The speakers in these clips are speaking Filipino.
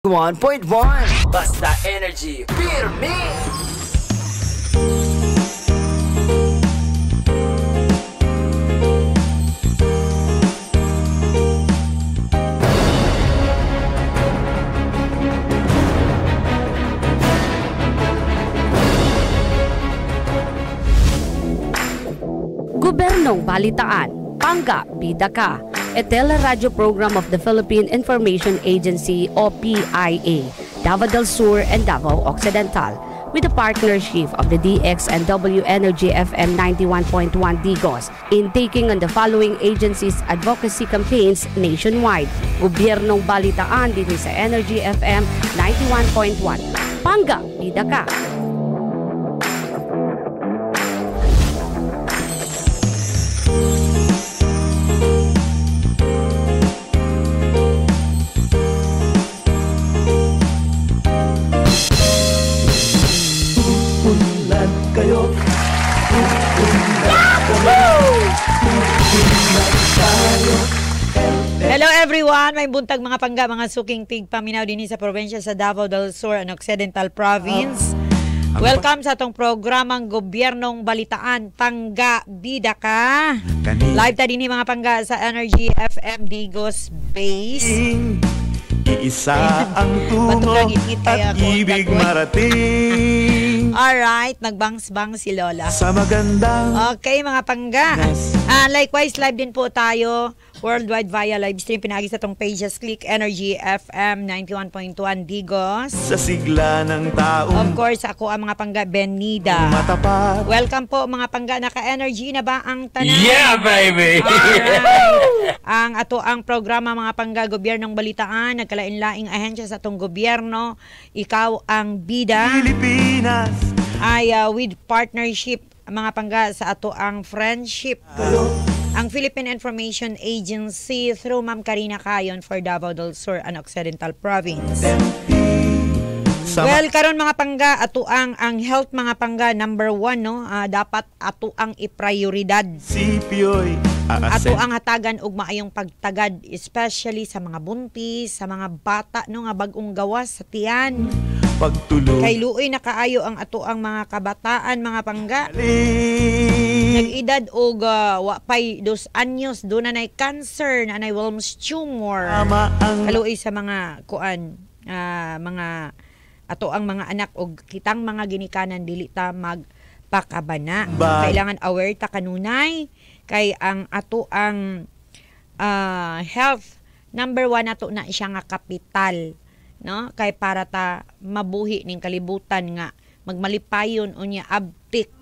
1.1 Basta Energy Pirmi. Gobernong Balitaan, Pangga Bida Ka, a teleradyo program of the Philippine Information Agency o PIA, Davao del Sur and Davao Occidental, with the partnership of the DXNW Energy FM 91.1 Digos in taking on the following agencies' advocacy campaigns nationwide. Gobyernong Balitaan din sa Energy FM 91.1, Pangga Bida Ka. Hello everyone! May buntag mga pangga, mga suking tigpaminaw din sa probinsya sa Davao del Sur and Occidental Province. Welcome sa atong programang Gobyernong Balitaan, Pangga Bida Ka. Live ta din mga pangga sa Energy FM Digos Base. Iisa ang tungo at ibig marating. Alright, nagbangs-bang si Lola. Sa magandang Okay mga pangga. Likewise, live din po tayo worldwide via live stream. Pinagis na itong pages. Click Energy FM 91.1 Digos. Sa sigla ng taong Of course, ako ang mga pangga Benida. matapat. Welcome po mga pangga. Naka-energy na ba ang tanan? Yeah, baby! Alright. ang programa mga pangga Gobyernong Balitaan. Nagkalain-laing ahensya sa atong gobyerno. Ikaw ang bida. Pilipinas Ay with partnership mga pangga sa ato ang friendship. Ang Philippine Information Agency through Ma'am Karina Cayon for Davao del Sur and Occidental Province. Well, karon mga pangga, ato ang health mga pangga number 1 no, dapat ato ang iprioridad. Sipyo'y Ato aasen ang hatagan og maayong pagtagad especially sa mga buntis, sa mga bata no nga bag-ong gawas sa tiyan. pagtulog. Kay luoy na kaayo ang ato ang mga kabataan mga pangga. Nag-edad og wapay 2 anyos do na nay cancer, na nay Wilms tumor. Tama ang Kaluoy sa mga kuan, mga ato ang mga anak og kitang mga ginikanan dili ta magpakabana. Kailangan aware ta kanunay kay ang ato ang health number 1 nato na siya nga kapital, no? Kay para ta mabuhi ning kalibutan nga magmalipayon unya abtik.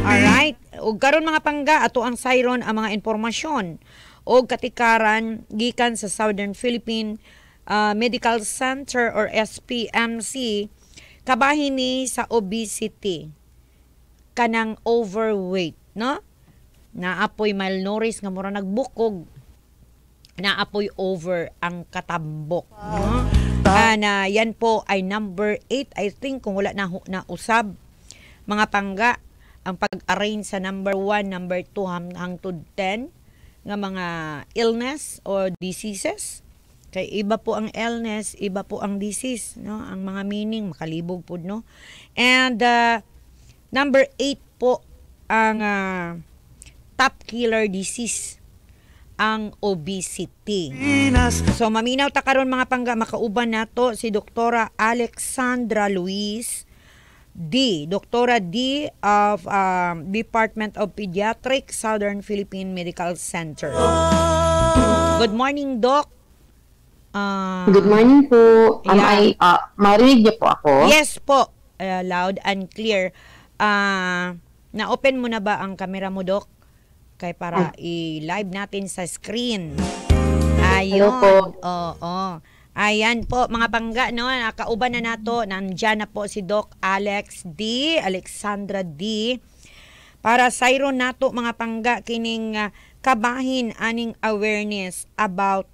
Alright, ug karon mga pangga ato ang sayron ang mga impormasyon og katikaran gikan sa Southern Philippine Medical Center or SPMC. Kabahin ni sa obesity kanang overweight, no? Naapoy malnourished nga mura nagbukog, naapoy over ang katambok, no? Na yan po ay number 8 I think kung wala na usab mga pangga ang pag-arrange sa number 1, number 2 hangtod 10 nga mga illness or diseases. Kay iba po ang illness, iba po ang disease, no? Ang mga meaning makalibog pud, no? And number 8 po ang top killer disease, ang obesity. So maminaw ta karon mga pangga, makauban nato si Doktora Alexandra Luis D. Doktora D of Department of Pediatrics, Southern Philippine Medical Center. Good morning, Doc. Good morning po. Marinig niyo po ako? Yes po. Loud and clear. Na-open mo na ba ang camera mo, Doc? Kay para i-live natin sa screen. Ayun. Hello po. Oo. Ayan po, mga pangga, no? Nakauban na nato. Nandyan na po si Doc Alex D. Alexandra D. Para sayron nato, mga pangga, kining kabahin aning awareness about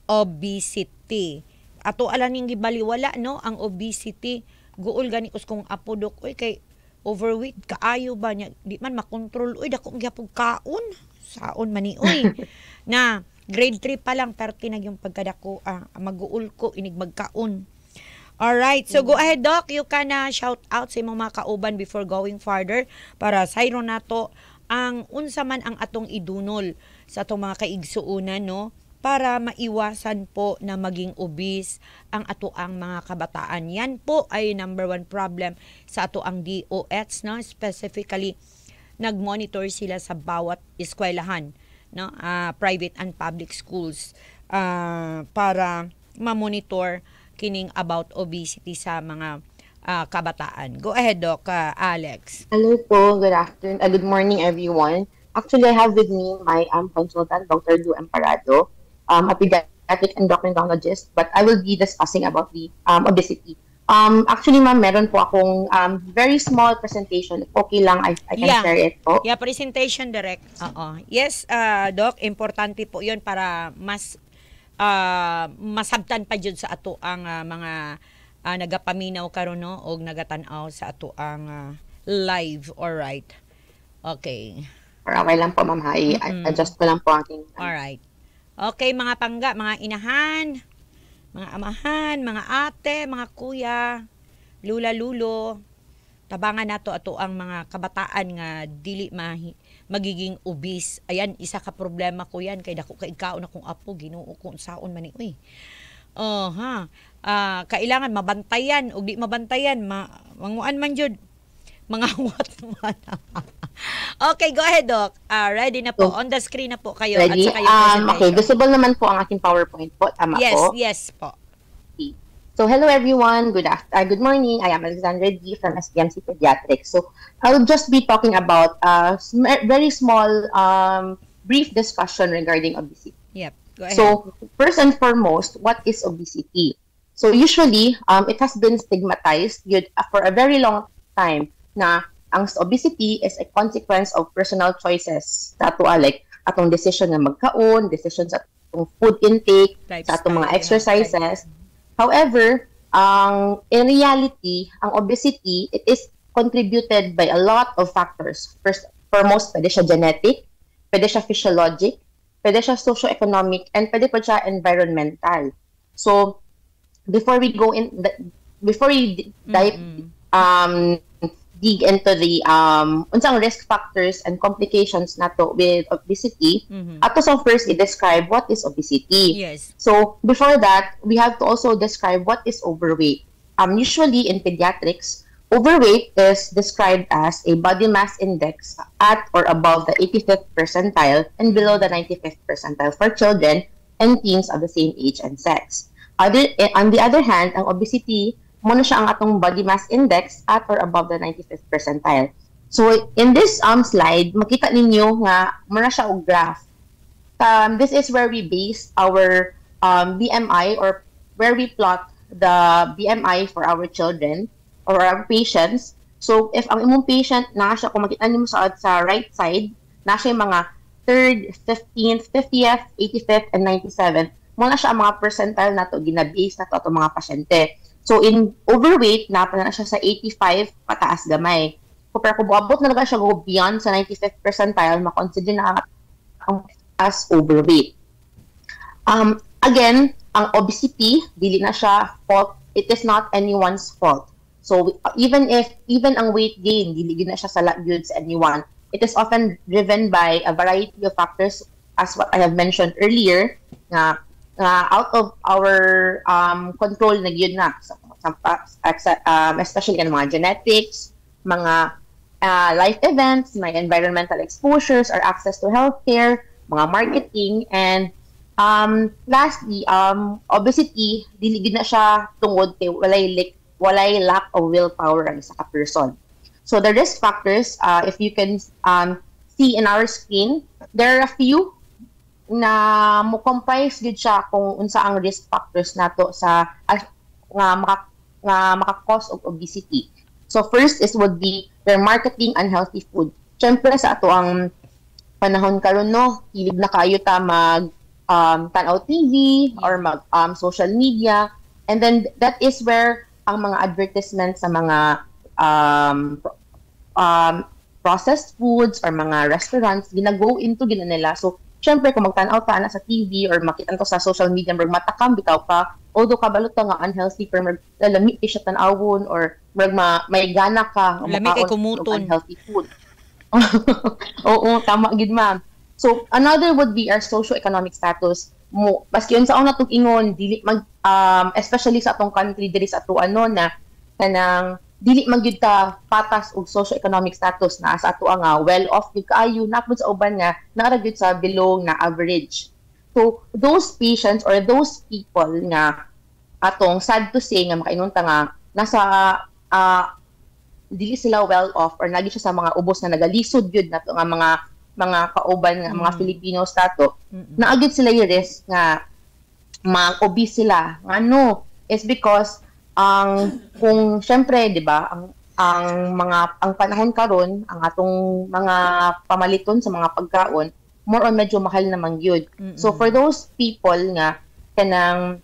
obesity. Ato alaning gibaliwala, no? Ang obesity. Guol gani kung apo, Doc. Uy, kay overweight kaayo ba niya? Di man makontrol. Uy, dako gyapon kaon. Saon man ni, uy. Na Grade 3 pa lang, pero tinag yung pagkadako, mag-uul ko, inig magkaon. Alright, so go ahead, Doc. You can shout out sa imong mga kauban before going further para sayro nato ang unsa man ang atong idunol sa atong mga kaigsuunan, no? Para maiwasan po na maging obese ang atoang mga kabataan. Yan po ay number 1 problem sa atoang DOH, no? Specifically, nag-monitor sila sa bawat eskwelahan, no? Private and public schools para ma-monitor kining about obesity sa mga kabataan. Go ahead, Doc, Alex. Hello po, good afternoon, good morning everyone. Actually, I have with me my consultant, Dr. Lu Emparado, a pediatric endocrinologist, but I will be discussing about the obesity. Actually, ma'am, meron po akong very small presentation. Okay lang, I can share it po. Yeah, presentation direct. Yes, Doc, importante po yun para mas masabtan pa jud sa ato ang mga nagapaminaw karon, no, og nagatanaw sa ato ang live. All right. Okay. Okay lang po, ma'am. I-adjust ko lang po aking... All right. Okay, mga pangga, mga inahan, mga amahan, mga ate, mga kuya, lula-lulo, tabangan nato ato ang mga kabataan nga dili magiging obese. Ayan, isa ka problema ko yan kay dako kay kaon akong apo, Ginoo ko unsaon man ni uy. Kailangan mabantayan ug di mabantayan manguan man jud. Mangawat man. Okay, go ahead, Doc. Ready na po. So, on the screen na po kayo. Ready? At saka yung presentation. Okay, visible naman po ang aking PowerPoint po. Tama po? Yes po. So, hello everyone. Good morning. I am Alexandra D. from SPMC Pediatrics. So, I will just be talking about a very small, brief discussion regarding obesity. Yep. Go ahead. So, first and foremost, what is obesity? So, usually, it has been stigmatized for a very long time na ang obesity is a consequence of personal choices sa ato, like atong decision na magkaon, decision sa atong food intake, sa atong mga exercises. However, in reality, ang obesity, it is contributed by a lot of factors. First, foremost, pwede siya genetic, pwede siya physiologic, pwede siya socio-economic, and pwede pa siya environmental. So, before we dig into the unsang risk factors and complications nato with obesity, ato so first i-describe what is obesity. Yes. So before that, we have to also describe what is overweight. Usually in pediatrics, overweight is described as a body mass index at or above the 85th percentile and below the 95th percentile for children and teens of the same age and sex. On the other hand, ang obesity muna siya ang atong body mass index at or above the 95th percentile. So, in this slide, makita ninyo nga muna siya og graph. This is where we base our BMI or where we plot the BMI for our children or our patients. So, if ang imong patient na siya, kung makita niyo sa right side, na siya mga 3rd, 15th, 50th, 85th, and 97th, muna siya ang mga percentile na to, ginabase na to atong mga pasyente. So, in overweight, napala na siya sa 85, pataas gamay. Pero kung buabot na siya go beyond sa 95th percentile, makonsider na as overweight. Again, ang obesity, dili na siya fault. It is not anyone's fault. So, even ang weight gain, dili na siya sa good sa anyone. It is often driven by a variety of factors, as what I have mentioned earlier, na out of our control na yun na, especially in mga genetics, mga life events, may environmental exposures or access to healthcare, mga marketing, and lastly, obesity, dili na siya tungod kay walay lack of willpower ang isa ka person. So the risk factors, if you can see in our screen, there are a few na mo comprise gid siya kung unsa ang risk factors nato sa maka-cause of obesity. So first would be their marketing unhealthy food. Syempre sa ato ang panahon karon, no, hilig na kayo ta mag tanaw TV or mag social media, and then that is where ang mga advertisements sa mga processed foods or mga restaurants gina-go into nila. So syempre kung magtanaw ta na sa TV or makita to sa social media mag matakam bitaw ka, although kabalot ta nga unhealthy pero maglalami siya tanawon or may gana ka lami kay makaon og kumuton. unhealthy food. Oo, tama gid ma'am. So another would be our socio-economic status. Mo baski unsa ang natong ingon dili mag especially sa atong country diri sa ato na kanang dili man gyud ta patas og socio-economic status na sa ato nga well off gyud kaayo napud sa uban nga naara gyud sa below na average. So those patients or those people nga atong sad to say nga makaingon ta nga nasa dili sila well off or nagi siya sa mga ubos na nagalisod gyud nato nga mga kauban nga mga Filipino stato naagid sila yung risk nga mag-obese sila. Ano is because kung syempre 'di ba ang panahon karon ang atong mga pamaliton sa mga pagkaon more on medyo mahal naman gyud. So for those people nga kanang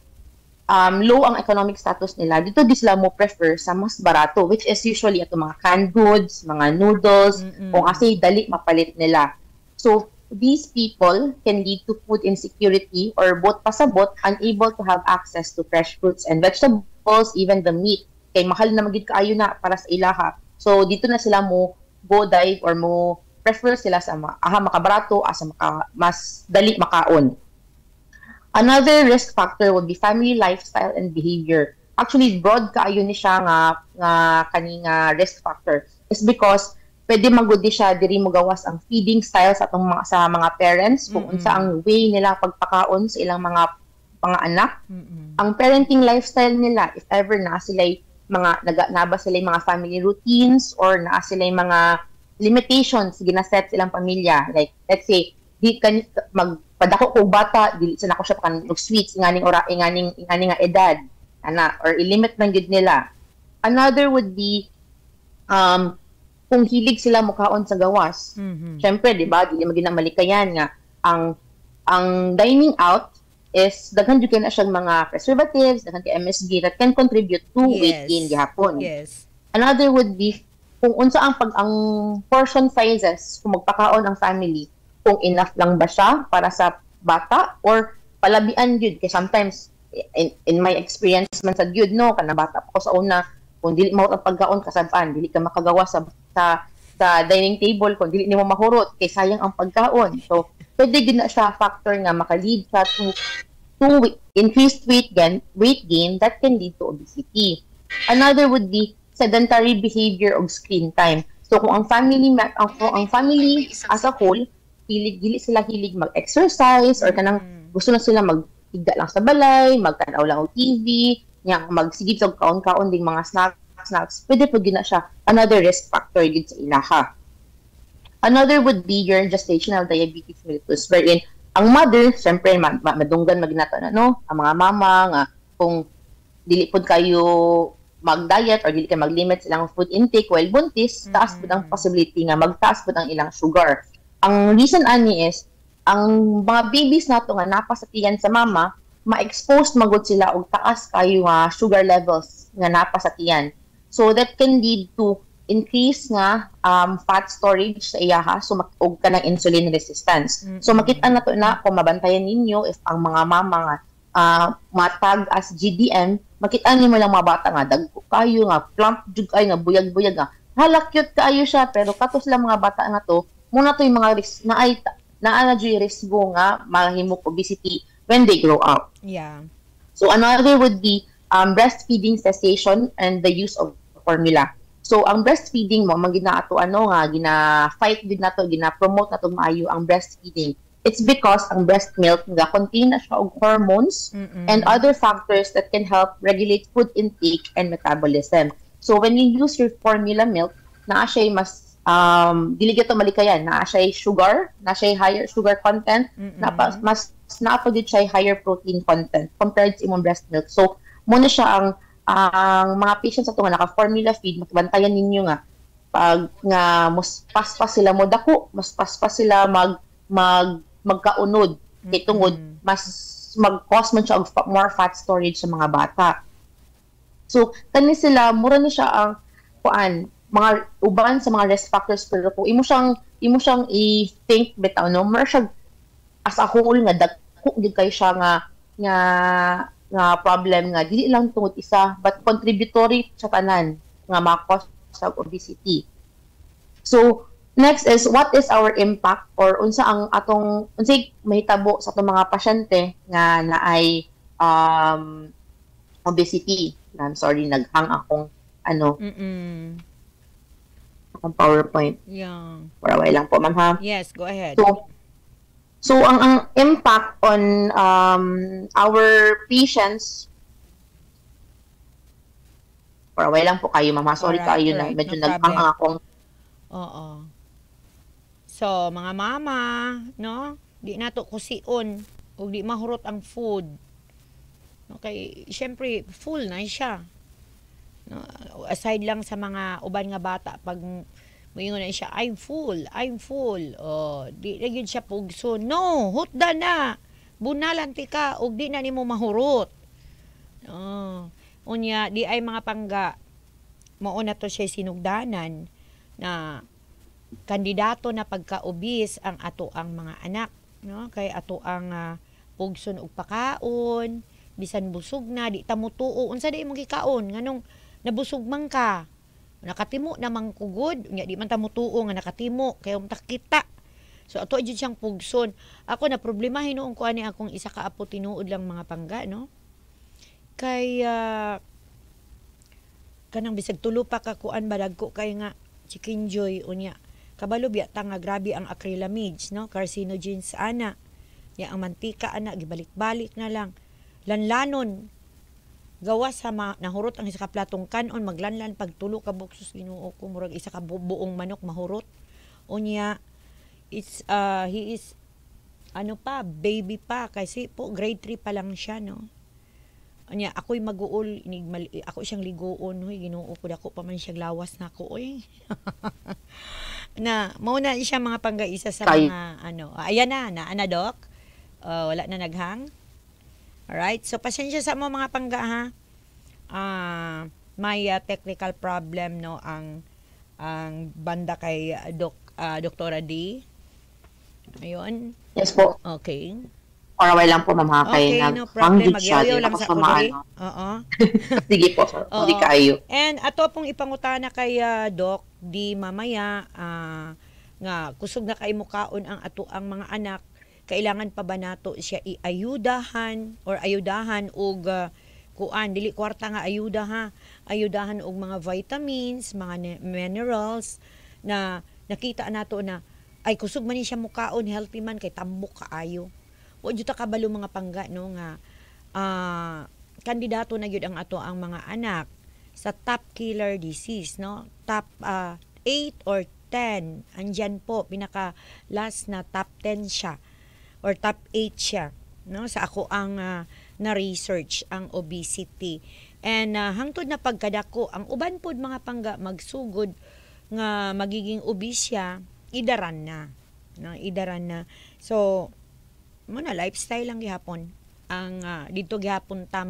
low ang economic status nila, dito di sila mo prefer sa mas barato which is usually ato mga canned goods, mga noodles o kasi dali mapalit nila. So these people can lead to food insecurity or both pasabot unable to have access to fresh fruits and vegetables, even the meat. Kay mahal na magid kaayo na para sa ilaha. So dito na sila mo go dive or mo prefer sila sa makabarato asa mas dali makaon. Another risk factor would be family lifestyle and behavior. Actually broad kaayo ni siya nga kaninga risk factor is because pwede magudi siya diri mo gawas ang feeding style sa mga parents kung unsa ang way nila pagpakaon sa ilang mga anak. Ang parenting lifestyle nila if ever na sila naba sila mga family routines or na sila mga limitations ginaset silang pamilya, like let's say di kan magpadako ko bata dili sa nako siya kan sweets inganing nga edad ana or i-limit man gid nila. Another would be kung hilig sila mukaon sa gawas. Syempre, di ba, dili magina malikayan nga ang dining out is daghan jud kay na siyang mga preservatives, daghan kay MSG that can contribute to weight gain gihapon. Yes. Another would be kung unsa ang portion sizes kung magpakaon ang family, kung enough lang ba siya para sa bata or palabian jud kay sometimes in my experience man sa jud no kana bata pa ko sa una kung dili mao ang pagkaon kasaban dili ka makagawa sa dining table kung dili nimo mahurot kay sayang ang pagkaon. So pwede gid na siya factor nga maka-lead siya to increased weight gain that can lead to obesity. Another would be sedentary behavior of screen time. So kung ang family as a whole dili sila hilig mag-exercise or kanang gusto na sila maghiga lang sa balay, magtanaw lang og TV, nya magsigid og kaon-kaon ding mga snacks, pwede po gina siya another risk factor gid sa ilaha. Another would be your gestational diabetes mellitus wherein ang mother syempre madunggan maginato na no ang mga mama nga kung dili pod kayo mag-diet or dili kayo mag-limit silang food intake while buntis, taas pod ang possibility nga magtaas pod ang ilang sugar. Ang reason ani is ang mga babies nato nga napa sa tiyan sa mama ma-expose magud sila og taas kayo nga sugar levels nga napa sa tiyan. So that can lead to increase nga fat storage sa iyaha so og kanang insulin resistance. So makita na to na kung mabantayan ninyo if ang mga mama nga matag as GDM, makita nimo lang mga bata nga dagko kayo nga plump jud kayo nga buyag-buyag nga. Hala cute kaayo siya pero katos lang mga bata nga to muna to yung mga risk na ay risk nga mahimok obesity when they grow up. Yeah. So another would be breastfeeding cessation and the use of formula. So ang breastfeeding mo magina ato gina-fight din nato, gina-promote nato maayo ang breastfeeding. It's because ang breast milk nga contain na siya og hormones and other factors that can help regulate food intake and metabolism. So when you use your formula milk, naa siya mas dili gyud malikayan, naa siya sugar, naa siya higher sugar content, mas naapagid siya higher protein content compared sa imong breast milk. So mo na siya ang mga patients ato nga naka-formula feed, makabantayan ninyo nga pag nga mas paspas sila mo dako, mas paspas sila magkaunod kay tungod mas mag-cause man siya og more fat storage sa mga bata. So kani sila mura ni siya ang mga uban sa mga risk factors pero kung imo siyang i-think bitaw no more siya as a whole nga dagko gid kay siya nga problem nga dili lang tungod isa but contributory sa tanan nga ma-cause sa obesity. So next is what is our impact or unsay mahitabo sa atong mga pasyente nga naay obesity. I'm sorry, naghang akong akong PowerPoint. Yeah. For a while lang po, ma'am ha. Yes, go ahead. So ang impact on our patients, for a while lang po kayo, ma'am ha. Sorry kayo na medyo no naghang akong. Oo. So, mga mama, no? Di nato kusion ug di mahurot ang food. Okay, syempre full na siya. No, aside lang sa mga uban nga bata pag moingon na siya, I'm full. Oh, di na gyud siya pugso. No, hutda na. Bunalan ti ka ug di na nimo mahurot. Oh, unya di ay mga pangga mao na to siya sinugdanan na kandidato na pagka-obese ang ato ang mga anak, no? Kay ato ang pugson og pakaon, bisan busog na di ta mutuo unsa di mo gikaon nganong nabusog man ka. Nakatimo na mangkugod, nya di man ta mutuo nga nakatimo kay kita. So ato jud siyang pugson. Ako na problema hinuon ko ani akong isa ka apo tinuod lang mga pangga, no? Kay kanang bisag tulo pa ka kuan badagko kay nga chicken joy unya. Kabalo biya ta nga grabe ang acrylamides, no? Carcinogens ana. Ya ang mantika ana gibalik-balik na lang. Lanlanon gawas sa nahurot ang isa ka platong kanon maglanlan pagtulo ka buksos Ginoo ko murag isa ka buong manok mahurot. Unya he is baby pa kasi po grade 3 pa lang siya, no? Anya ako'y mag-uol ako siyang liguon, hoy Ginoo ko dako pa man siya lawas na ko oy. Na mao na siya mga panggaisa sa mga ayan na ana doc. Wala na naghang. Alright, so pasensya sa mo mga pangga ha. May technical problem, no, ang banda kay Doktora D. Ayun. Yes po. Okay. Or a while lang po, ma'am ha. Okay, no problem. Magyayaw lang sa kuri. Oo. Sige po, sir. Hindi kayo. And ato pong ipangutana kay Doc di mamaya nga kusog na kay mukaon ang ato ang mga anak, kailangan pa ba nato siya iayudahan og kuan dili kwarta nga ayuda ha, ayudahan og mga vitamins, mga minerals na nakita nato na ay kusog man ni siya mukaon, healthy man kay tambok kaayo. Wa jud ta kabalo mga pangga, no, nga kandidato na gyud ang ato ang mga anak sa top killer disease, no? Top 8 or 10. Andyan po pinaka last na top 10 siya or top 8 siya, no? Sa ako ang na research ang obesity. And hangtod na pagkadako ang uban pod mga pangga magsugod nga magiging obese siya, idaran na, no? Idaran na. So muna lifestyle lang gihapon ang dito gihapon ta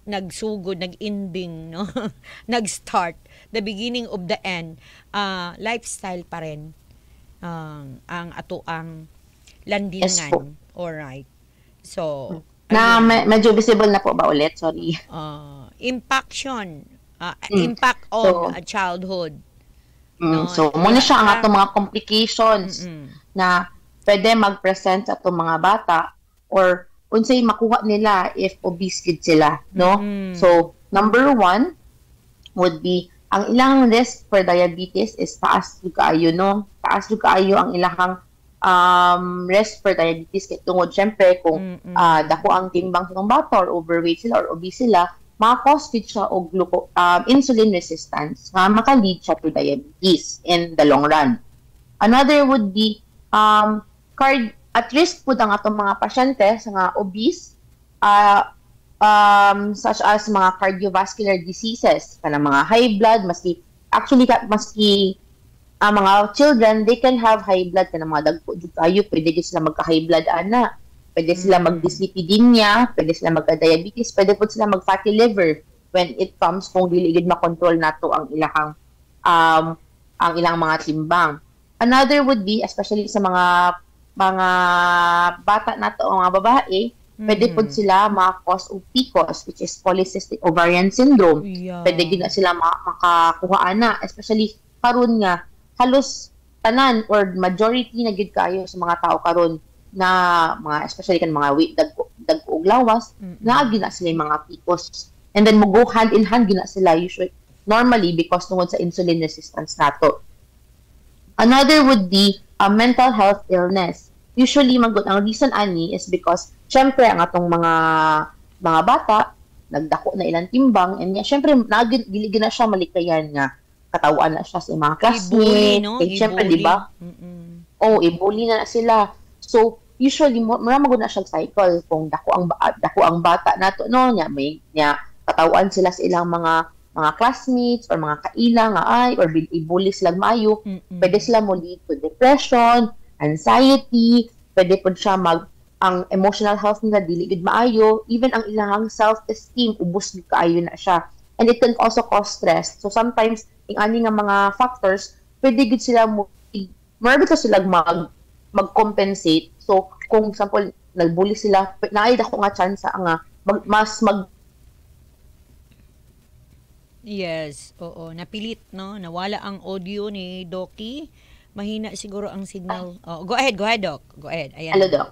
nagsugod, nag-ending, no? Nag-start, the beginning of the end, lifestyle pa rin ang ato ang landingan. Yes, alright. So, medyo visible na po ba ulit? Sorry. Impact on childhood. No? So, muna siya ang atong mga complications na pwede mag-present sa atong mga bata or unsay makuha nila if obese gid sila, no? So, number 1 would be ang ilang risk for diabetes is taas jud kaayo, no? Taas jud kaayo ang ilang risk for diabetes kay tungod syempre kung dako ang timbang sa bata or overweight sila or obese sila, maka-cause siya og insulin resistance nga maka-lead siya to diabetes in the long run. Another would be at risk po ang atong mga pasyente sa mga obese, such as mga cardiovascular diseases, kanang mga high blood, maski mga children, they can have high blood, kanang mga dagko jud kayo, pwede sila magka-high blood ana, pwede sila mag-dyslipidemia, pwede sila magka-diabetes, pwede po sila mag-fatty liver when it comes kung dili gid makontrol nato ang ilang mga timbang. Another would be, especially sa mga mga bata nato o mga babae, pwede po sila maka-cause of PCOS, which is polycystic ovarian syndrome. Yeah. Pwede gina sila makakuha na, especially karon nga halos tanan or majority na gid kayo sa mga tao karon na mga especially kan mga weight dagko og lawas, naa gina sila yung mga PCOS. And then mo go hand in hand gina sila usually normally because tungod sa insulin resistance nato. Another would be a mental health illness. Usually magud ang reason ani is because syempre ang atong mga bata nagdako na ilang timbang and syempre dili gina siya malikayan nga katawan na siya sa mga classmates. No? Syempre di ba? I-bully na sila. So usually magud na siya cycle kung dako ang bata nato no nya katawan sila sa ilang mga classmates or mga kaila nga or i-bully sila maayo, pwede sila mo lead to depression, anxiety, pwede po siya ang emotional health nila dili gid maayo, even ang ilang self-esteem ubos gid kaayo na siya. And it can also cause stress. So sometimes ing ani nga mga factors, pwede gid sila marabito sila mag-compensate. So kung example nagbully sila, naay dako nga chance nga Yes, oo. Napilit, no? Nawala ang audio ni Doki. Mahina siguro ang signal. Oh, go ahead, Doc. Go ahead. Ayan. Hello, Doc.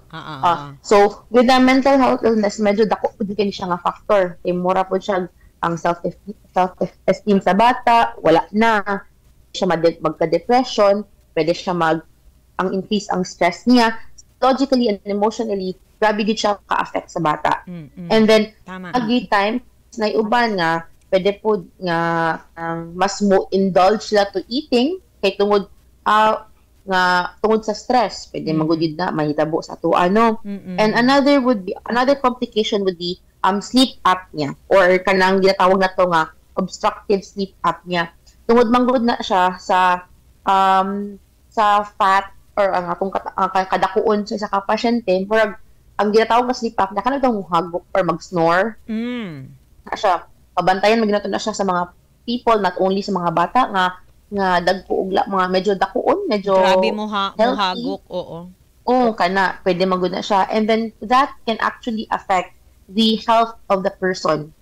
So, with the mental health illness, medyo dako po din siya nga factor. Mura po siya ang self-esteem sa bata, wala na. Siya magka-depression, pwede siya ang increase ang stress niya. Logically and emotionally, grabe din siya ka-affect sa bata. And then, agi time, na iuban nga, pwede po nga mas mo indulge sila to eating kay tungod sa stress, pwede magudid na mahitabo sa tuano. And another complication would be sleep apnea or kanang ginatawag na to nga obstructive sleep apnea. Tungod manggod na siya sa fat or ang atong kadakuon sa isa ka pasyente, murag ang ginatawag na sleep apnea kanang hagok or mag-snore. Na siya pabantayan maginato na siya sa mga people, not only sa mga bata nga dagko ugla mga medyo dakuon, medyo grabe mo hagok, oo. Kana pwede magud na siya, and then that can actually affect the health of the person.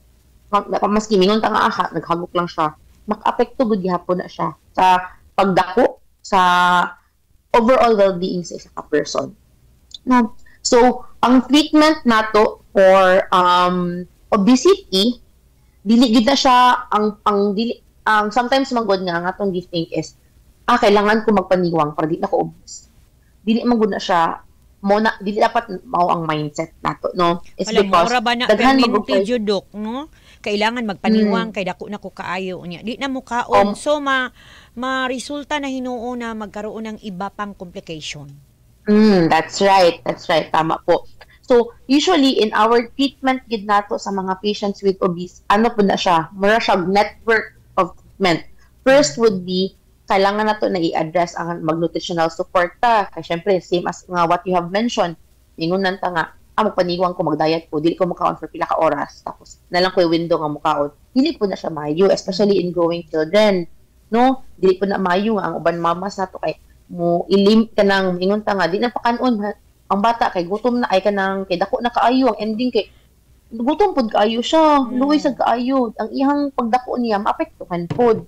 Maski mingon ta nga naghagok lang siya, maka-apekto gud gihapon na siya sa pagdako sa overall well-being sa isa ka person. No. So, ang treatment nato for obesity, dili gid na siya ang sometimes manggod nga atong githink is kailangan ko magpaniwang para di na ko obese. Dili manggod na siya dili dapat mao ang mindset nato, no? It's because daghan magugay judok, no? Kailangan magpaniwang kay dako na ko kaayo nya. Di na mo kaon, so ma-resulta na hinuo na magkaroon ng iba pang complication. That's right, tama po. So, usually, in our treatment gid nato sa mga patients with obese, po na siya? Mura siya network of treatment. First would be, kailangan nato na i-address ang mag-nutritional support ta. Kaya syempre, same as what you have mentioned. Ingunan ta nga, magpaniwang ko, mag-diet ko, dili ko makaon for pila ka oras. Tapos, nalang ko yung window nga mukaon. Dili po na siya mayo, especially in growing children. No? Dili po na mayo nga, ang uban mamas nato kay mo ilim ka nang, ingon ta nga, di na pakanon, ang bata kay gutom na ay kanang kay dako na kaayo, ang ending kay gutom pud kaayo siya, luoy sa kaayo, ang ihang pagdako niya maapektuhan pud.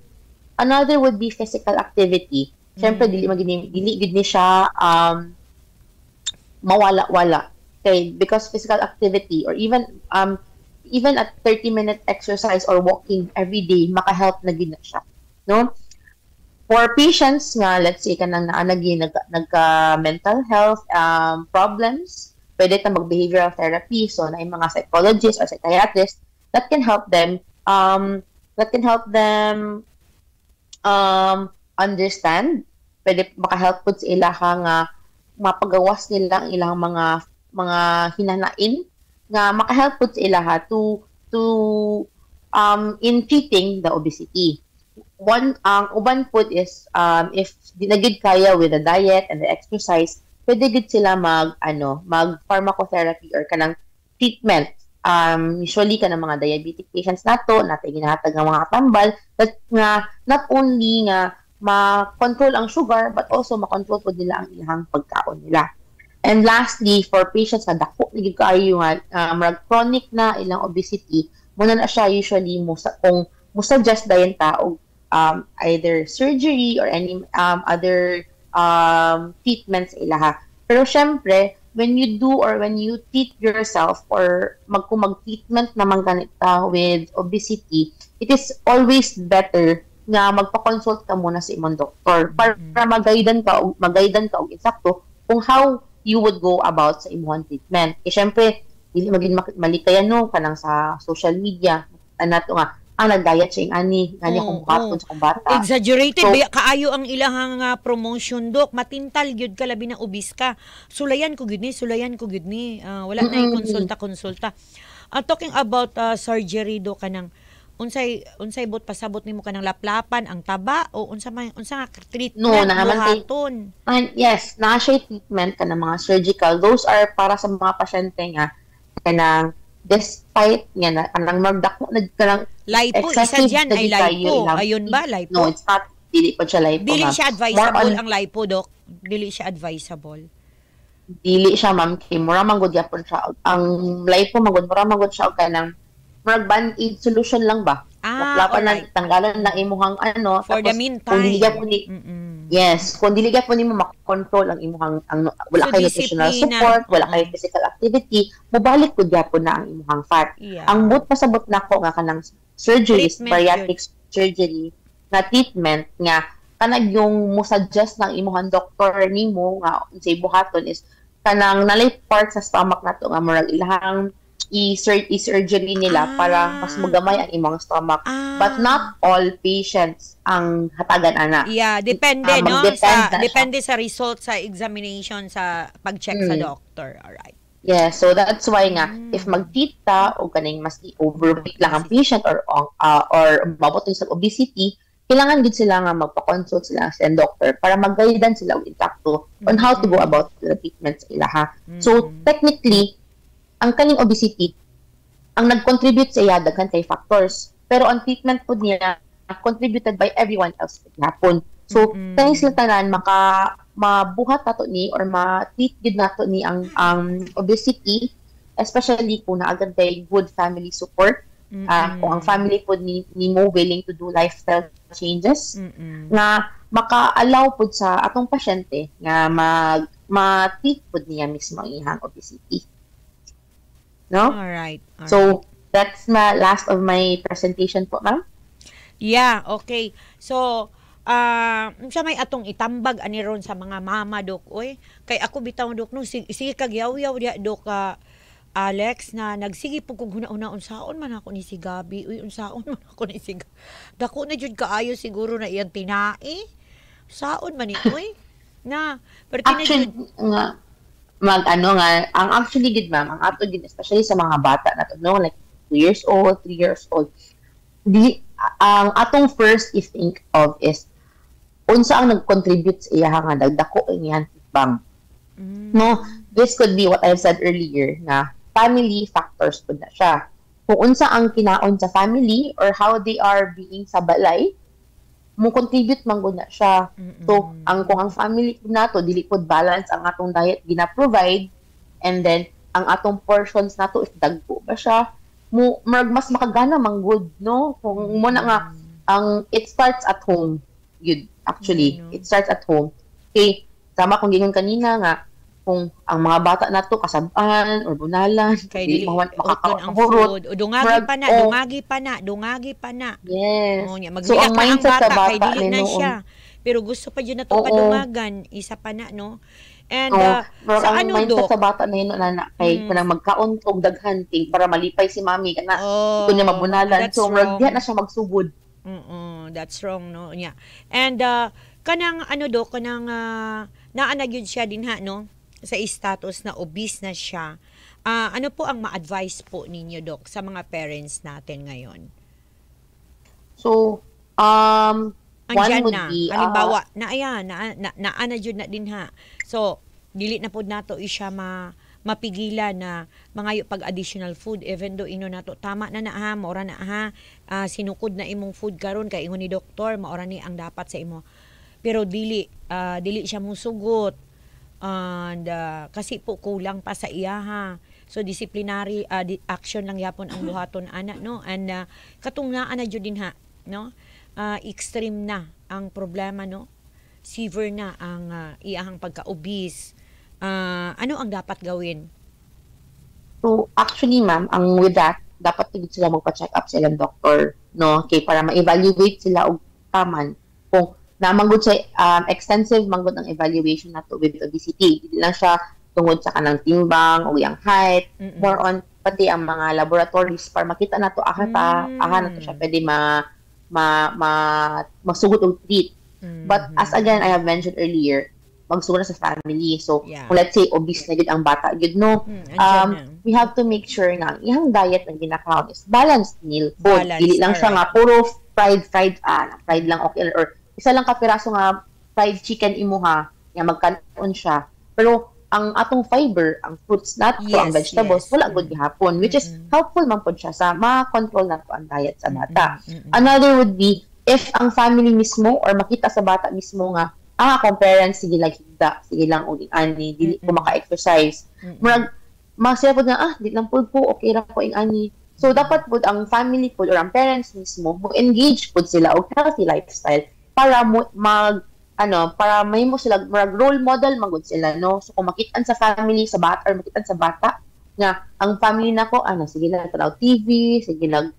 Another would be physical activity. Syempre dili gid ni siya mawala-wala kay because physical activity or even at 30-minute exercise or walking every day maka-help na gid na siya, no? For patients nga, let's say, kanang naanagi nagka mental health problems, pwede ta mag-behavioral therapy. So, na yung mga psychologists or psychiatrists that can help them understand. Pwede makahelp po sa ilaha nga mapagawas nila ang ilang mga hinanain nga makahelp po sa ilaha to in treating the obesity. Uban po is if di na gid kaya with the diet and the exercise, pwede gid sila mag pharmacotherapy or kanang treatment. Usually kanang mga diabetic patients natay ginahatag nga mga tambal that nga not only nga ma-control ang sugar but also ma-control po nila ang ilang pagkaon nila. And lastly, for patients na dako lagi kaayo nga murag chronic na ilang obesity, muna na siya usually kung suggest dayon ta og either surgery or any other treatments ilaha. Pero syempre, when you do or when you treat yourself or mag-treatment naman ganita with obesity, it is always better nga magpa-consult ka muna sa imong doktor para mag-guidean ka og eksakto kung how you would go about sa imong treatment. Syempre, dili maging malikayan no kanang sa social media anato nga nag-diet siya ani akong buhaton sa akong bata. Exaggerated ba kaayo ang ilahang promotion, Dok? Matintal gyud ka labi na obis ka. Sulayan ko gyud ni. Wala na konsulta. Talking about surgery, Dok, kanang unsay bot pasabot nimo kanang laplapan ang taba o unsa nga treatment buhaton? Yes, na siya treatment kanang mga surgical. Those are para sa mga pasyente nga kanang despite nga na kanang magdako kanang lipo, isa dyan ay lipo. Ayun ba, lipo? No, it's not. Dili pa siya lipo. Dili siya advisable ang lipo, Dok? Dili siya advisable? Dili siya, ma'am. Kay mura manggod yapon siya. Ang lipo, mura manggod siya. Kaya nang murag band-aid solution lang ba? Laplapan na, tanggalan na imuhang for tapos, the meantime. Kung dili po ni mo makontrol ang imuhang wala kayo nutritional support, wala kayo physical activity, mubalik ko gyapon na ang imuhang fat. Yeah. Ang pasabot nako nga kanang surgeries, bariatric surgery na treatment nga kanang yung mo-suggest ng imuhang doktor nimo nga unsay buhaton is kanang nalay part sa stomach nato nga murag ilahang i-surgery nila para mas magamay ang imong stomach. But not all patients ang hatagan ana. Yeah, depende no depende sa result sa examination sa pag-check sa doctor. Alright. Yeah, so that's why nga if mag-treat ta o kaning mas overweight lang ang patient or mabot sa obesity, kailangan gid sila nga magpa-consult sila sa doctor para mag-guidean sila og insakto on how to go about the treatment sa ilaha. So technically ang kaning obesity, ang nag-contribute sa iya daghan kay factors. Pero ang treatment po niya, contributed by everyone else hapon. So, kaning sila tanan, mabuhat nato ni or ma-treat gid nato ni ang obesity, especially kung naagad kay good family support, kung ang family po ni mo willing to do lifestyle changes, nga maka-allow po sa atong pasyente nga ma-treat po niya mismo ang iyang obesity. No? Alright. So, that's my last of my presentation po, ma'am. Yeah, okay. So, siya may atong itambag ani ron sa mga mama, Dok. Oy, kay ako bitaw, Dok, no, sige kag yaw-yaw dia, Dok, Alex, na nagsige po kung huna-una unsaon man ako ni si Gabi. Uy, unsaon man ako ni si Gabi. Dako na jud kaayo siguro na iyang tinai. Saon man ito, eh? Na, pero actually, nga, ang actually gid ma'am, ang ato gid especially sa mga bata na to, no, like 2 years old, 3 years old. Ang atong first think of is unsa ang nag-contribute sa iya nga dagdako ang iyang timbang. No, this could be what I've said earlier na family factors pud na siya. Kung unsa ang kinaon sa family or how they are being sa balay, mo contribute man gud na siya. So kung ang family nato dili pod balance ang atong diet gina-provide, and then ang atong portions nato if dagko ba siya, mas makagana man gud, no? Kung mo na nga it starts at home. Yun, actually, it starts at home. Okay, sama kung gingon kanina nga kung ang mga bata nato kasab-an or bunalan kay dili ang food o dungagi pa na. Yes. So ang mindset sa bata kay dili na siya. Pero gusto pa jud nato padumagan, isa pa na, no? And sa ang mindset sa bata na yun na kay kanang magkaon og daghan para malipay si mami kana kun niya mabunalan. So diha na siya magsugod. That's wrong, no? Yeah. And kanang Dok, kanang naana gyud siya din ha, no? Sa status na obese na siya. Ano po ang ma-advise po ninyo, Dok, sa mga parents natin ngayon? So, one would na. be Halimbawa, naana jud na din ha. So, dili na pod nato siya mapigilan na mangayo pag additional food, even though nato tama na ha, maura na ha, sinukod na imong food karon kay ingon ni doktor, maura ni ang dapat sa imo. Pero dili siya musugot. And kasi po kulang pa sa iya ha. So disciplinary action lang yapon ang buhaton ana no. And katungaan na jud din ha no. Extreme na ang problema no. Severe na ang iyahang pagka-obese. Ano ang dapat gawin? So, actually, ma'am, with that, dapat tigid sila magpa-check up sa ilang doktor, no? Okay, para ma-evaluate sila og taman kung namanggod sa extensive manggod ang evaluation nato with obesity. Hindi lang siya tungod sa kanang timbang o yung height, more on pati ang mga laboratories para makita nato aha nato siya pwede masugot og treat. But as again, I have mentioned earlier, magsugod na sa family. So, kung let's say, obese na yun ang bata, yun, no? We have to make sure na yung diet na ginakount is balanced meal food. Dili lang siya nga, puro fried lang okay. Or isa lang kapiraso nga fried chicken imuha, yung magkanon siya. Pero, ang atong fiber, ang fruits nato, ang vegetables, wala good gihapon, which is helpful man po siya sa ma-control nato ang diet sa bata. Another would be, if ang family mismo or makita sa bata mismo nga akong parents sige lang higda, sige lang uling ani, dili ko maka-exercise. Murag masaya pud nga di lang pud po okay ra ko ing ani. So dapat pud ang family pud or ang parents mismo mo engage pud sila og healthy lifestyle para para may mo sila murag role model magud sila no. So kung makitaan sa family sa bata or makitaan sa bata nga ang family nako sige lang tanaw TV, sige lang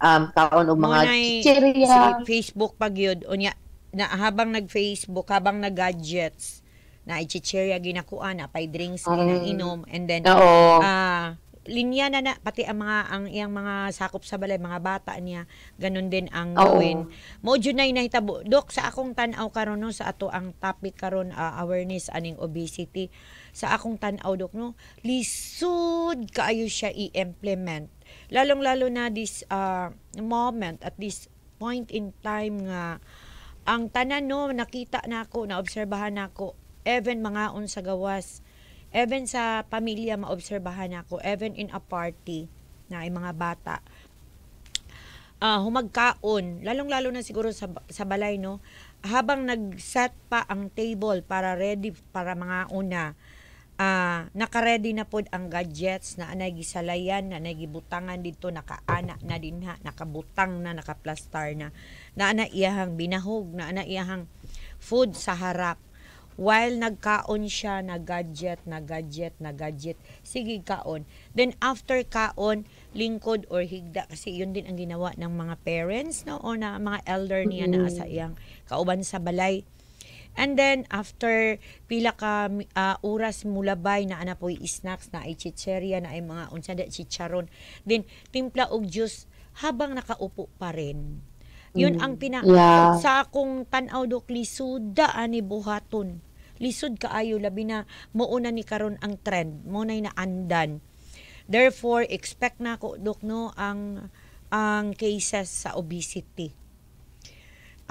kaon og mga chichirya. Facebook pag yun, unya, na habang nag-Facebook, habang nag-gadgets, na chichirya ginakuan, na pay drinks ginainom, and then, linya na pati ang iyang mga sakop sa balay, mga bata niya, ganun din ang gawin. Mo dyan na inahitabo. Dok, sa akong tanaw karon no, sa ato ang topic karon awareness aning obesity, sa akong tanaw, Dok, no, lisod kaayo siya i-implement. Lalong-lalo na this moment, at this point in time nga, ang tanan no, nakita nako, naobserbahan nako, even mga sa gawas, even sa pamilya maobserbahan nako, even in a party na ay mga bata, humagkaon, lalong-lalo na siguro sa balay no, habang nag-set pa ang table para ready para mga una, naka-ready na pod ang gadgets na anay gisalayan, na anay gibutangan dito, nakaana na dinha, nakabutang na, nakaplastar na ana iyahang binahog, na ana iyahang food sa harap. While nagkaon siya na gadget, sige kaon. Then after kaon, lingkod or higda, kasi yun din ang ginawa ng mga parents no, o na mga elder niya na sa iyang kauban sa balay. And then, after pila ka oras mulabay na ana po'y snacks, na ay chicherya, na ay mga unsada chicharon. Then, timpla og juice habang nakaupo pa rin. Yun ang sa akong tanaw, Dok, lisuda ani buhaton. Lisod kaayo, labi na mauna ni karon ang trend, maunay na andan. Therefore, expect na ko, Dok, no, ang cases sa obesity.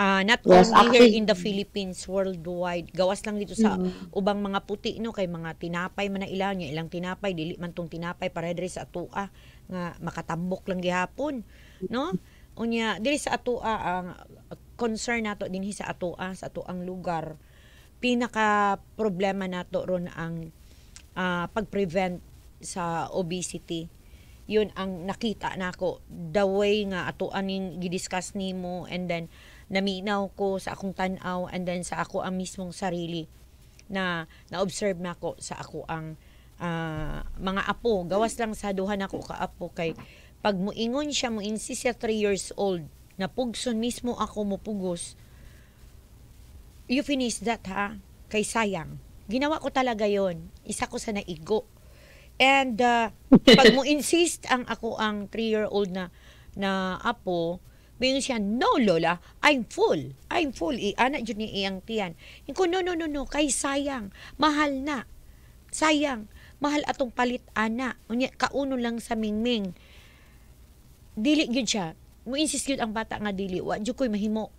Not only here in the Philippines, worldwide. Gawas lang dito sa ubang mga puti no, kay mga tinapay man na ilang tinapay, dili man tong tinapay para diri sa atua nga makatambok lang gihapon, no? Unya diri sa atua ang concern nato dinhi sa atuang lugar. Pinaka problema nato ron ang pag-prevent sa obesity. Yun ang nakita nako, the way nga atuan ning gidiscuss nimo, and then naminaw ko sa akong tanaw, and then sa ako ang mismong sarili na na-observe na ko sa ako ang mga apo. Gawas lang sa duha na ko kaapo, kay pag muingon siya, insist siya 3 years old, na pugson mismo ako mupugos, you finish that ha, kay sayang. Ginawa ko talaga yon, isa ko sa naigo. And pag mo insist ang ako ang 3-year-old na apo, Bingon siya, no Lola, I'm full. Ana dyan ni iyang tiyan. Ko, no, kay sayang. Mahal na. Sayang. Mahal atong palit, ana. Kauno lang sa mingming. Dili gyud siya. Mo-insist gyud ang bata nga dili. Wa gyud ko'y mahimo.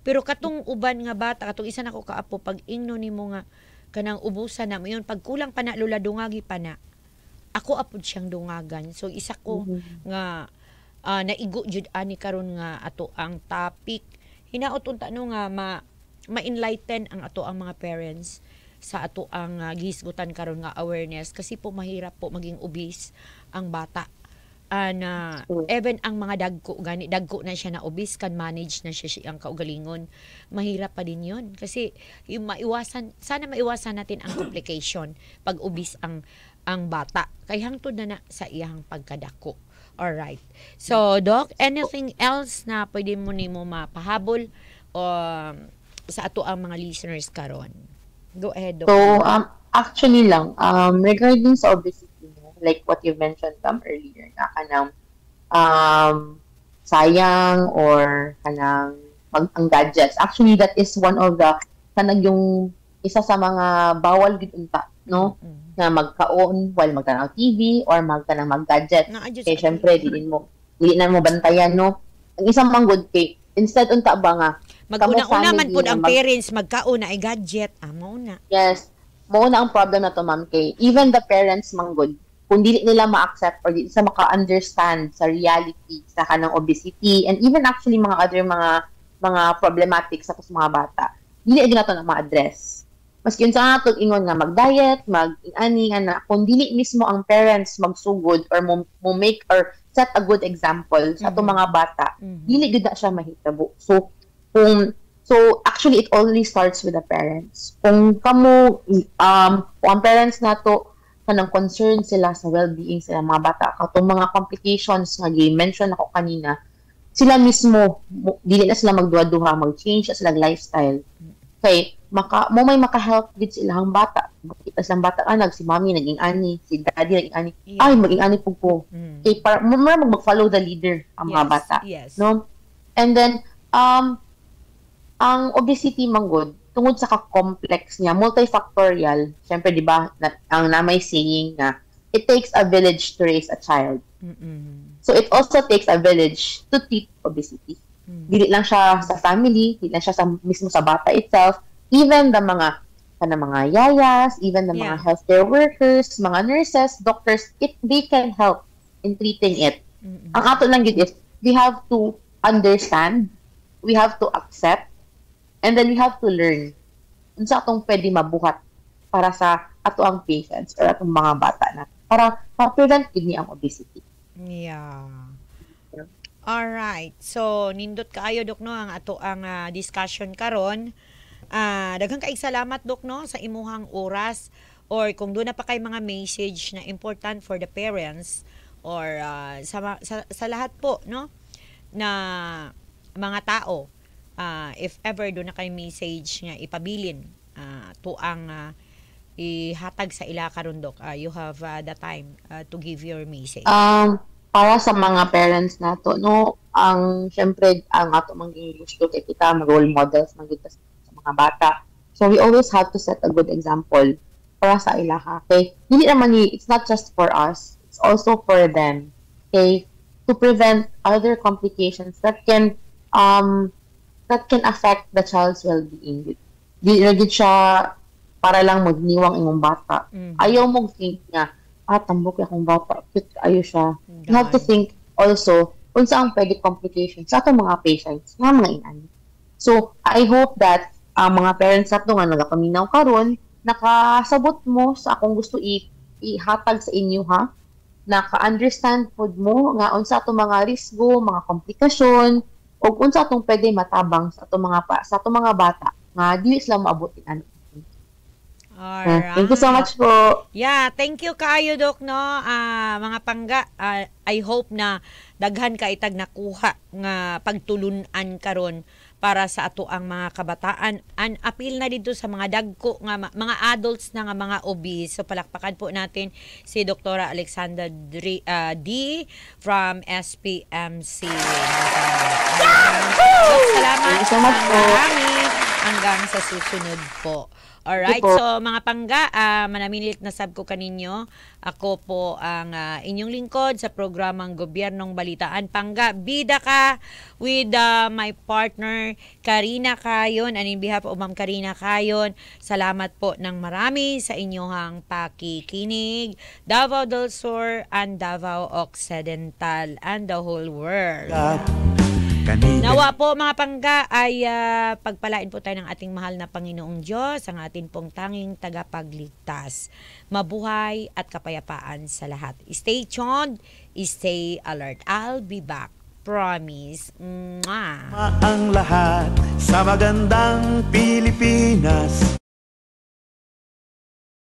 Pero katong uban nga bata, katong isa na ko kaapo, pag ingno nimo nga kanang ubusan na mo yun, pag kulang pa na, Lola, dungagi pa na. Ako apod siyang dungagan. So isa ko nga naigo jud ani karon nga ato ang topic. Hinaot unta no nga ma-enlighten ang ato ang mga parents sa ato ang gihisgutan karon nga awareness kasi po mahirap po maging obese ang bata. Even ang mga dagko na siya na obese kan manage na siya ang kaugalingon, mahirap pa din yun kasi yung sana maiwasan natin ang complication pag obese ang bata kay hangtod na sa iyang pagkadako. Alright, so Doc, anything else na pwede mo nimo mapahabol o sa ato ang mga listeners karon? Go ahead, Doc. So, actually lang, regarding sa obesity, like what you mentioned earlier, na kanang sayang or kanang ang gadgets. Actually, that is one of the kanang yung isa sa mga bawal gid unta, no? Na magkaon while magtanaw TV or mag-gadget. Kaya syempre, dili na mo bantayan, no? Ang isang manggod kay instead unta ba nga maguna-una man pud ang parents magkaon na ay gadget, mao na. Yes. Mao na ang problem na to, ma'am, kay even the parents manggod kung dili nila ma-accept or dili sa maka-understand sa reality sa kanang obesity and even actually mga other mga problematic sa mga bata, dili gyud nato na ma-address. Maski unsa nato ingon nga mag-diet, mag-ani ana, kung dili mismo ang parents magsugod or mo make or set a good example sa atong mga bata, dili gyud na siya mahitabo. So actually it only starts with the parents. Kung kamo kung ang parents nato kanang concern sila sa well-being sila mga bata, katong mga complications nga gi-mention ako kanina, sila mismo dili na sila magduha-duha, mag-change sila lifestyle. Kay may maka-help gid silang bata. Kita silang bata si mommy naging ani, si daddy naging ani. Yes. Ay maging ani pug ko. Kay para mag-follow the leader ang mga bata. Yes. No? And then ang obesity manggod tungod sa ka-complex niya, multifactorial. Siyempre, di ba, ang namay saying na it takes a village to raise a child. So, it also takes a village to treat obesity. Dili lang siya sa family, dili lang siya mismo sa bata itself, even the mga yayas, even the mga healthcare workers, mga nurses, doctors, they can help in treating it. Ang ato lang yun is, we have to understand, we have to accept, and then we have to learn unsa atong pwede mabuhat para sa ato ang patients or atong mga bata na para ma-prevent gid ni ang obesity. Yeah. All right. So nindot kaayo Dok no ang ato ang discussion karon. Daghang kaayong salamat Dok no sa imuhang oras or kung doon na pa kay mga message na important for the parents or sa lahat po no na mga tao. If ever doon na kay message nga ipabilin to ang ihatag sa ila karon Dok, you have the time to give your message. Para sa mga parents nato no, ang syempre ang ato maging gusto kay kita mag-role models magita sa mga bata. So we always have to set a good example para sa ila ha. Okay? Dili naman it's not just for us, it's also for them. Okay? To prevent other complications that can affect the child's well-being. Di siya para lang magniwang imong bata. Ayaw mong think nga, tambok akong bata, cute ayo siya. You have to think also kung saan pwede complications sa atong mga patients, mga inani. So, I hope that mga parents nato nga nagapaminaw karon, nakasabot mo sa akong gusto ihatag sa inyo ha. Naka-understand pod mo nga unsa atong mga risgo, mga komplikasyon, o unsa atong pwede matabang sa atong mga bata nga dili sila maabutin ani. Alright. Thank you so much po. Yeah, thank you kaayo Dok no. Mga pangga, I hope na daghan ka itag nakuha nga pagtulunan karon para sa ato ang mga kabataan. An appeal na dito sa mga dagko nga mga adults na nga mga obese. So palakpakan po natin si Dr. Alexandra D from SPMC. Salamat. Thank you so much po. Hanggang sa susunod po. Alright, so mga pangga, manamilit na sab ko kaninyo. Ako po ang inyong lingkod sa programang Gobyernong Balitaan. Pangga, bida ka with my partner, Karina Cayon. And in behalf of Ma'am Karina Cayon, salamat po ng marami sa inyong pakikinig. Davao del Sur and Davao Occidental and the whole world. kanigan. Nawa po mga pangga ay pagpalain po tayo ng ating mahal na Panginoong Diyos, ang ating pong tanging tagapagligtas. Mabuhay at kapayapaan sa lahat. Stay tuned, stay alert. I'll be back. Promise. Mwah! Ang lahat sa magandang